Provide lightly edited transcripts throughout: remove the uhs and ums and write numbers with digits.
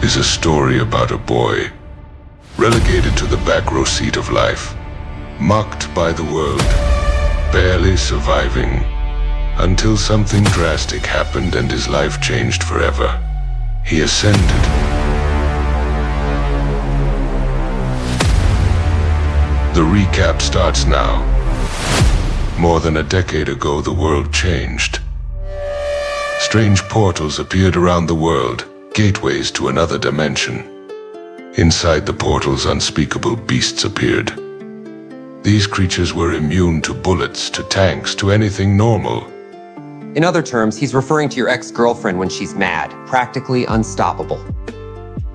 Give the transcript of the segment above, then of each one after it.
is a story about a boy relegated to the back row seat of life, mocked by the world, barely surviving, until something drastic happened and his life changed forever. He ascended. The recap starts now. More than a decade ago, the world changed. Strange portals appeared around the world, gateways to another dimension. Inside the portals, unspeakable beasts appeared. These creatures were immune to bullets, to tanks, to anything normal. In other terms, he's referring to your ex-girlfriend when she's mad, practically unstoppable.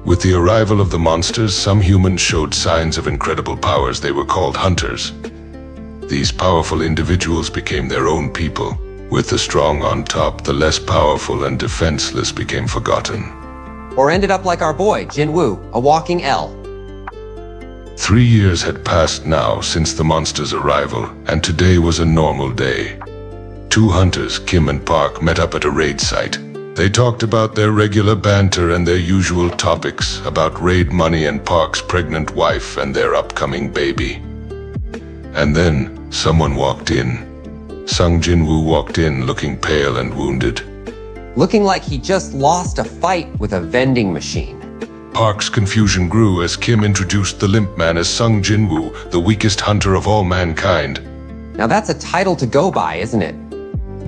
With the arrival of the monsters, some humans showed signs of incredible powers. They were called hunters. These powerful individuals became their own people. With the strong on top, the less powerful and defenseless became forgotten. Or ended up like our boy, Jin-Woo, a walking L. 3 years had passed now since the monsters' arrival, and today was a normal day. Two hunters, Kim and Park, met up at a raid site. They talked about their regular banter and their usual topics, about raid money and Park's pregnant wife and their upcoming baby. And then, someone walked in. Jin-Woo walked in, looking pale and wounded. Looking like he just lost a fight with a vending machine. Park's confusion grew as Kim introduced the limp man as Jin-Woo, the weakest hunter of all mankind. Now that's a title to go by, isn't it?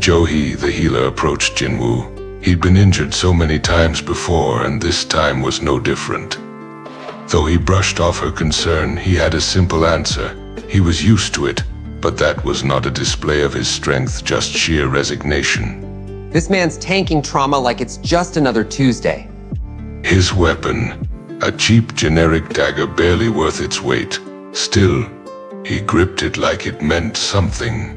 Jo-hee, the healer, approached Jin-Woo. He'd been injured so many times before, and this time was no different. Though he brushed off her concern, he had a simple answer. He was used to it, but that was not a display of his strength, just sheer resignation. This man's tanking trauma like it's just another Tuesday. His weapon, a cheap generic dagger barely worth its weight. Still, he gripped it like it meant something.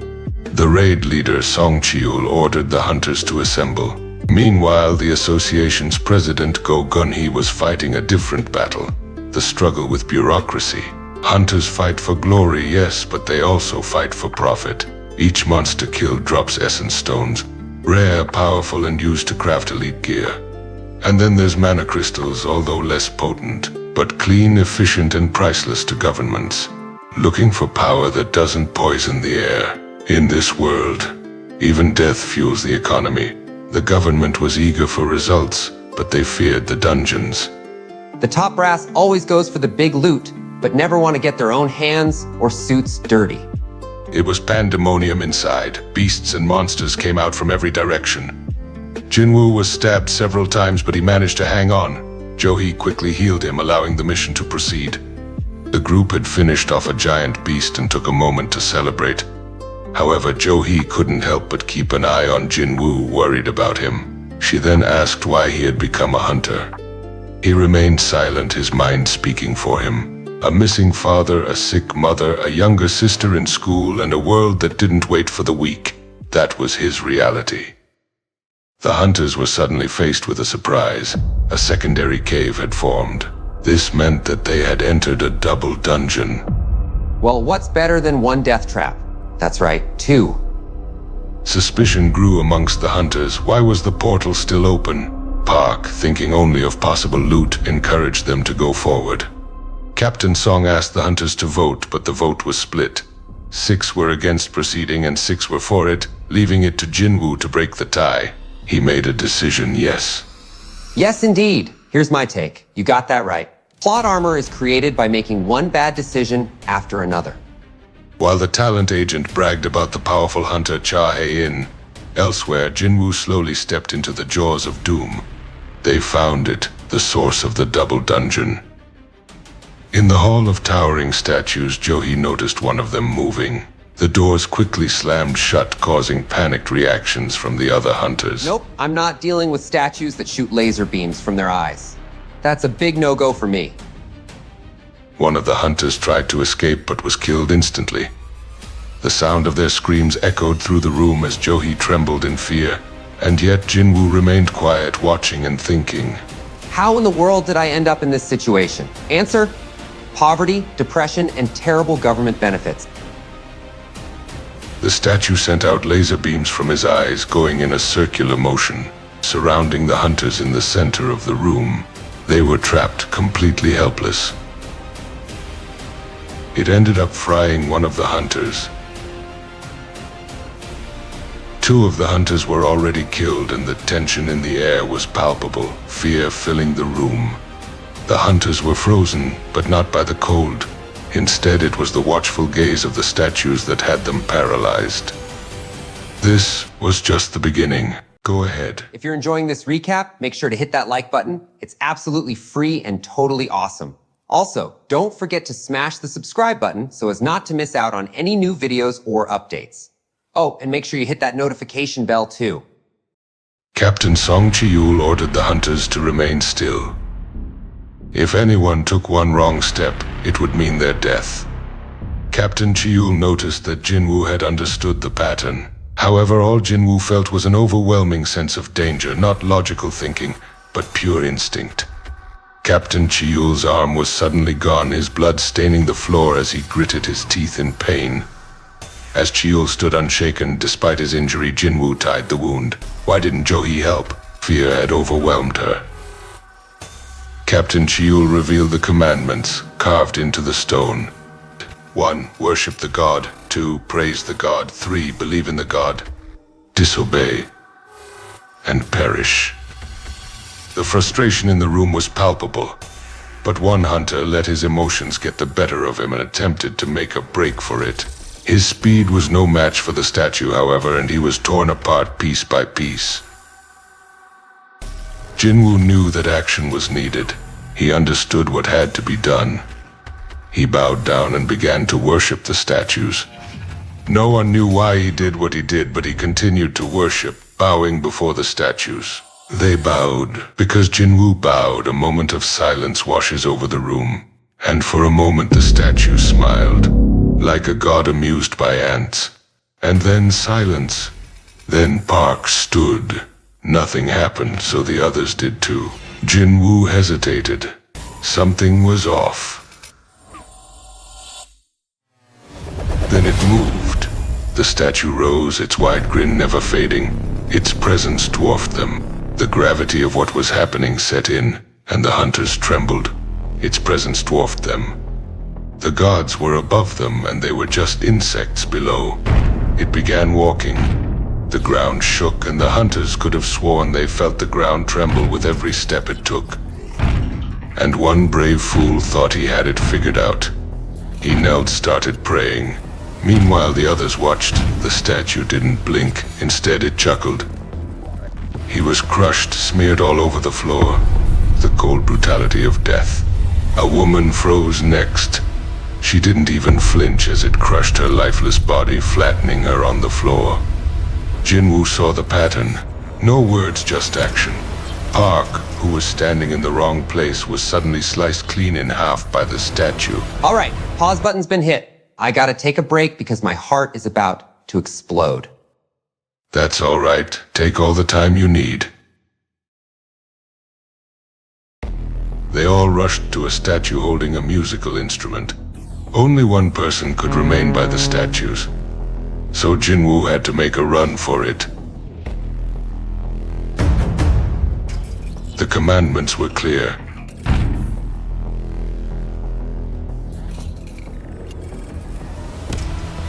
The raid leader, Song Cheol, ordered the hunters to assemble. Meanwhile, the association's president, Go Gun-hee, was fighting a different battle, the struggle with bureaucracy. Hunters fight for glory, yes, but they also fight for profit. Each monster killed drops essence stones, rare, powerful, and used to craft elite gear. And then there's mana crystals, although less potent, but clean, efficient, and priceless to governments, looking for power that doesn't poison the air. In this world, even death fuels the economy. The government was eager for results, but they feared the dungeons. The top brass always goes for the big loot, but never want to get their own hands or suits dirty. It was pandemonium inside. Beasts and monsters came out from every direction. Jin-Woo was stabbed several times, but he managed to hang on. Jo-hee quickly healed him, allowing the mission to proceed. The group had finished off a giant beast and took a moment to celebrate. However, Jo-hee couldn't help but keep an eye on Jin-Woo, worried about him. She then asked why he had become a hunter. He remained silent, his mind speaking for him. A missing father, a sick mother, a younger sister in school, and a world that didn't wait for the weak. That was his reality. The hunters were suddenly faced with a surprise. A secondary cave had formed. This meant that they had entered a double dungeon. Well, what's better than one death trap? That's right, 2. Suspicion grew amongst the hunters. Why was the portal still open? Park, thinking only of possible loot, encouraged them to go forward. Captain Song asked the hunters to vote, but the vote was split. 6 were against proceeding and 6 were for it, leaving it to Jin-Woo to break the tie. He made a decision, yes. Yes, indeed. Here's my take. You got that right. Plot armor is created by making one bad decision after another. While the talent agent bragged about the powerful hunter Cha Hae-in, elsewhere, Jin-Woo slowly stepped into the jaws of doom. They found it, the source of the double dungeon. In the hall of towering statues, Jo-hee noticed one of them moving. The doors quickly slammed shut, causing panicked reactions from the other hunters. Nope, I'm not dealing with statues that shoot laser beams from their eyes. That's a big no-go for me. One of the hunters tried to escape but was killed instantly. The sound of their screams echoed through the room as Jo-hee trembled in fear. And yet Jin-Woo remained quiet, watching and thinking. How in the world did I end up in this situation? Answer: poverty, depression, and terrible government benefits. The statue sent out laser beams from his eyes, going in a circular motion, surrounding the hunters in the center of the room. They were trapped, completely helpless. It ended up frying one of the hunters. Two of the hunters were already killed, and the tension in the air was palpable, fear filling the room. The hunters were frozen, but not by the cold. Instead, it was the watchful gaze of the statues that had them paralyzed. This was just the beginning. Go ahead. If you're enjoying this recap, make sure to hit that like button. It's absolutely free and totally awesome. Also, don't forget to smash the subscribe button so as not to miss out on any new videos or updates. Oh, and make sure you hit that notification bell too. Captain Song Chi-yul ordered the hunters to remain still. If anyone took one wrong step, it would mean their death. Captain Chi-yul noticed that Jin-Woo had understood the pattern. However, all Jin-Woo felt was an overwhelming sense of danger, not logical thinking, but pure instinct. Captain Chi-yul's arm was suddenly gone, his blood staining the floor as he gritted his teeth in pain. As Chi-yul stood unshaken despite his injury, Jin-Woo tied the wound. Why didn't Jo-hee help? Fear had overwhelmed her. Captain Chi-yul revealed the commandments carved into the stone. 1. Worship the god. 2. Praise the god. 3. Believe in the god. Disobey and perish. The frustration in the room was palpable, but one hunter let his emotions get the better of him and attempted to make a break for it. His speed was no match for the statue, however, and he was torn apart piece by piece. Jin-Woo knew that action was needed. He understood what had to be done. He bowed down and began to worship the statues. No one knew why he did what he did, but he continued to worship, bowing before the statues. They bowed because Jin-Woo bowed. A moment of silence washes over the room, and for a moment the statues smiled, like a god amused by ants. And then silence. Then Park stood. Nothing happened, so the others did too. Jin-Woo hesitated. Something was off. Then it moved. The statue rose, its wide grin never fading. Its presence dwarfed them. The gravity of what was happening set in, and the hunters trembled. Its presence dwarfed them. The gods were above them, and they were just insects below. It began walking. The ground shook, and the hunters could have sworn they felt the ground tremble with every step it took. And one brave fool thought he had it figured out. He knelt, started praying. Meanwhile, the others watched. The statue didn't blink. Instead, it chuckled. He was crushed, smeared all over the floor. The cold brutality of death. A woman froze next. She didn't even flinch as it crushed her lifeless body, flattening her on the floor. Jin-Woo saw the pattern. No words, just action. Park, who was standing in the wrong place, was suddenly sliced clean in half by the statue. All right, pause button's been hit. I gotta take a break because my heart is about to explode. That's all right. Take all the time you need. They all rushed to a statue holding a musical instrument. Only one person could remain by the statues, so Jin-Woo had to make a run for it. The commandments were clear.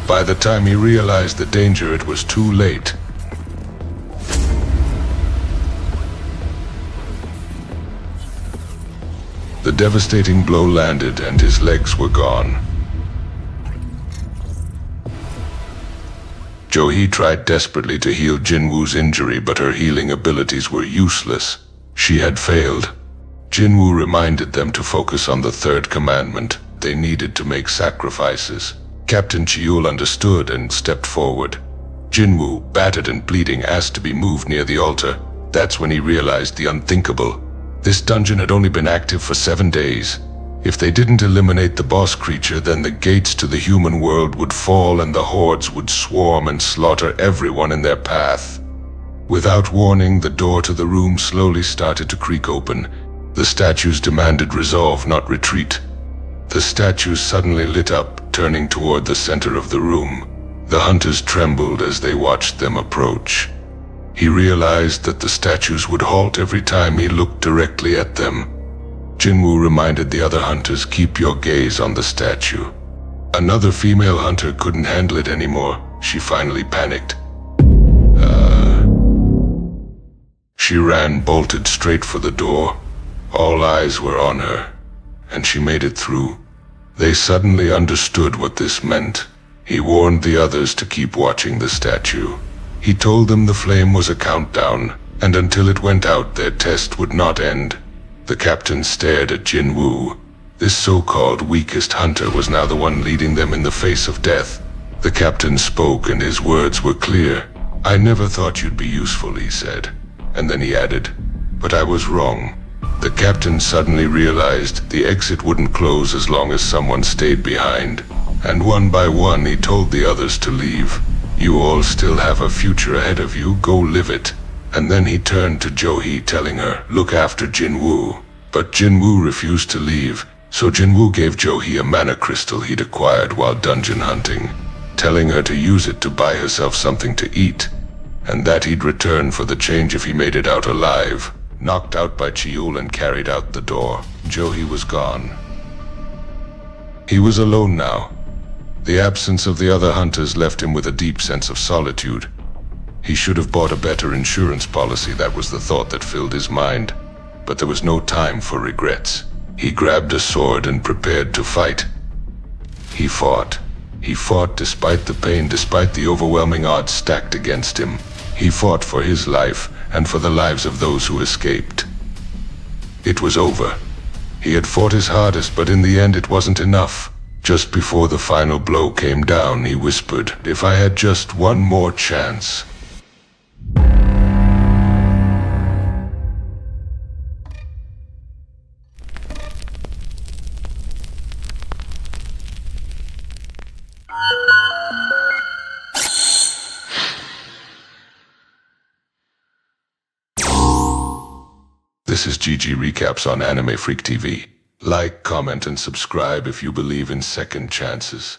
By the time he realized the danger, it was too late. The devastating blow landed, and his legs were gone. Jo-hee tried desperately to heal Jin-Woo's injury, but her healing abilities were useless. She had failed. Jin-Woo reminded them to focus on the third commandment. They needed to make sacrifices. Captain Chi-yul understood and stepped forward. Jin-Woo, battered and bleeding, asked to be moved near the altar. That's when he realized the unthinkable. This dungeon had only been active for 7 days. If they didn't eliminate the boss creature, then the gates to the human world would fall and the hordes would swarm and slaughter everyone in their path. Without warning, the door to the room slowly started to creak open. The statues demanded resolve, not retreat. The statues suddenly lit up, turning toward the center of the room. The hunters trembled as they watched them approach. He realized that the statues would halt every time he looked directly at them. Jin-Woo reminded the other hunters, keep your gaze on the statue. Another female hunter couldn't handle it anymore. She finally panicked. She ran, bolted straight for the door. All eyes were on her, and she made it through. They suddenly understood what this meant. He warned the others to keep watching the statue. He told them the flame was a countdown, and until it went out, their test would not end. The captain stared at Jin-Woo. This so-called weakest hunter was now the one leading them in the face of death. The captain spoke, and his words were clear. I never thought you'd be useful, he said. And then he added, but I was wrong. The captain suddenly realized the exit wouldn't close as long as someone stayed behind. And one by one he told the others to leave. You all still have a future ahead of you, go live it. And then he turned to Jo-hee, telling her, look after Jin-Woo. But Jin-Woo refused to leave, so Jin-Woo gave Jo-hee a mana crystal he'd acquired while dungeon hunting, telling her to use it to buy herself something to eat, and that he'd return for the change if he made it out alive. Knocked out by Cheol and carried out the door, Jo-hee was gone. He was alone now. The absence of the other hunters left him with a deep sense of solitude. He should have bought a better insurance policy, that was the thought that filled his mind. But there was no time for regrets. He grabbed a sword and prepared to fight. He fought. He fought despite the pain, despite the overwhelming odds stacked against him. He fought for his life and for the lives of those who escaped. It was over. He had fought his hardest, but in the end it wasn't enough. Just before the final blow came down, he whispered, if I had just one more chance. This is GG Recaps on Anime Freak TV. Like, comment, and subscribe if you believe in second chances.